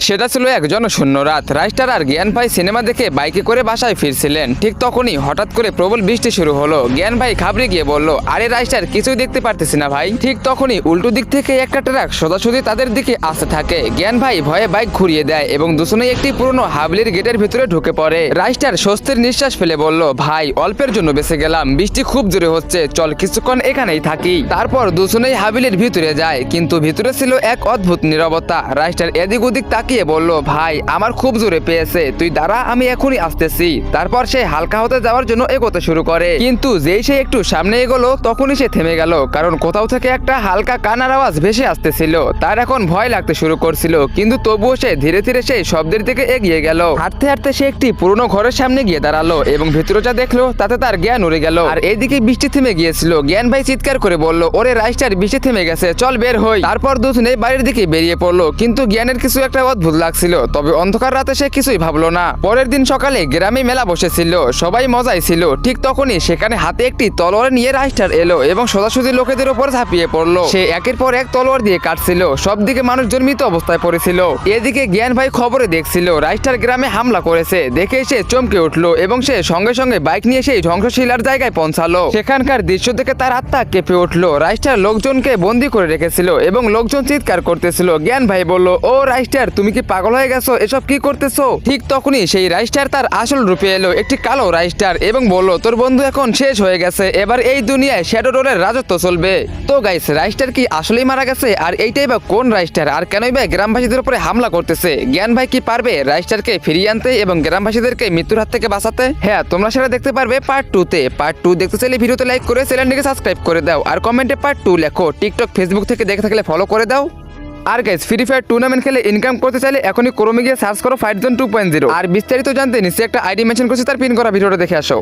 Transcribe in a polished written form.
সেটা ছিল এক জনশূন্য রাত। রাইস্টার আর জ্ঞান ভাই সিনেমা দেখে বাইকে করে বাসায় ফিরছিলেন। ঠিক তখনই হঠাৎ করে প্রবল বৃষ্টি শুরু হলো। জ্ঞান ভাই ঘাবড়ে গিয়ে বলল, আরে রাইস্টার, কিছুই দেখতে পারতেছি না ভাই। ঠিক তখনই উল্টো দিক থেকে একটা ট্রাক সোজাসুজি তাদের দিকে আসতে থাকে। জ্ঞান ভাই ভয়ে বাইক ঘুরিয়ে দেয় এবং দুজনেই একটি পুরনো হাবলির গেটের ভিতরে ঢুকে পড়ে। রাইস্টার স্বস্তির নিঃশ্বাস ফেলে বলল, ভাই অল্পের জন্য বেঁচে গেলাম, বৃষ্টি খুব জোরে হচ্ছে, চল কিছুক্ষণ এখানেই থাকি। তারপর দুজনেই হাবিলের ভিতরে যায়, কিন্তু ভিতরে ছিল এক অদ্ভুত নীরবতা। রাইস্টার এদিক ওদিক তাকিয়ে বলল, ভাই আমার খুব জোরে পেয়েছে, তুই দাঁড়া, আমি এখনই আসতেছি। তারপর সে হালকা হতে যাওয়ার জন্য এগোতে শুরু করে, কিন্তু যেই সে একটু সামনে এগোলো তখনই সে থেমে গেল, কারণ কোথাও থেকে একটা হালকা কান্নার আওয়াজ ভেসে আসতেছিল। তার এখন ভয় লাগতে শুরু করছিল, কিন্তু তবুও সে ধীরে ধীরে সেই শব্দের দিকে এগিয়ে গেল। হাঁটতে হাঁটতে সে একটি পুরনো ঘরের সামনে গিয়ে দাঁড়ালো এবং ভিতরে যা দেখলো তাতে তার জ্ঞান উড়ে গেল। আর এইদিকে বৃষ্টি থেমে গিয়েছিল। জ্ঞান ভাই চিৎকার করে বলল, ওরে রাইস্টার, বৃষ্টি থেমে গেছে, চল বের হই। তারপর দুজনে বাড়ির দিকে বেরিয়ে পড়লো, কিন্তু জ্ঞানের কিছু একটা অদ্ভুত লাগছিল। তবে অন্ধকার রাতে সে কিছুই ভাবলো না। পরের দিন সকালে গ্রামে মেলা বসেছিল, সবাই মজায় ছিল। ঠিক তখনই সেখানে হাতে একটি তলোয়ার নিয়ে রাইস্টার এলো এবং সোজাসুজি লোকেদের উপর ঝাঁপিয়ে পড়লো। সে একের পর এক তলোয়ার দিয়ে কাটছিল, সব দিকে মানুষ জন্মিত অবস্থায় পড়েছিল। এদিকে জ্ঞান ভাই খবরে দেখছিল রাইস্টার গ্রামে হামলা করেছে। দেখে সে চমকে উঠলো এবং সে সঙ্গে সঙ্গে বাইক নিয়ে সেই ধ্বংসশীলার জায়গায় পৌঁছালো। সেখানকার দৃশ্য দেখে তার আত্মা কেঁপে উঠলো। রাইস্টার লোকজনকে বন্দি করে রেখেছিল এবং লোকজন চিৎকার করতেছিল। জ্ঞান ভাই বলল, ও রাইস্টার, তুমি কি পাগল হয়ে গেছো? এসব কি করতেছো? ঠিক তখনই সেই রাইস্টার তার আসল রূপে এলো, একটি কালো রাইস্টার, এবং বলল, তোর বন্ধু এখন শেষ হয়ে গেছে, এবার এই দুনিয়ায় শ্যাডো রোলের রাজত্ব চলবে। তো গাইস, রাইস্টার কি আসলেই মারা গেছে? আর এইটাই বা কোন রাইস্টার? আর কেনই বা গ্রামবাসীদের উপরে হামলা করতেছে? জ্ঞান ভাই কি পারবে রাইস্টারকে ফিরিয়ে আনতে এবং গ্রামবাসীদেরকে মৃত্যুর হাত থেকে বাঁচাতে? হ্যাঁ, তোমরা সেটা দেখতে পারবে পার্ট 2 তে। পার্ট 2 দেখতে চাইলে ভিডিওতে লাইক করে চ্যানেলটিকে সাবস্ক্রাইব করে দাও আর কমেন্টে পার্ট 2 লেখো। টিকটক ফেসবুক থেকে দেখে থাকলে ফলো করে দাও। আর গাইস, ফ্রি ফায়ার টুর্নামেন্ট খেলে ইনকাম করতে চাইলে এখনই ক্রোমে গিয়ে সার্চ করো ফাইট জোন 2.0। আর বিস্তারিত জানতে নিচে একটা আইডি মেনশন করছি, তার পিন করা ভিডিওটা দেখে আসো।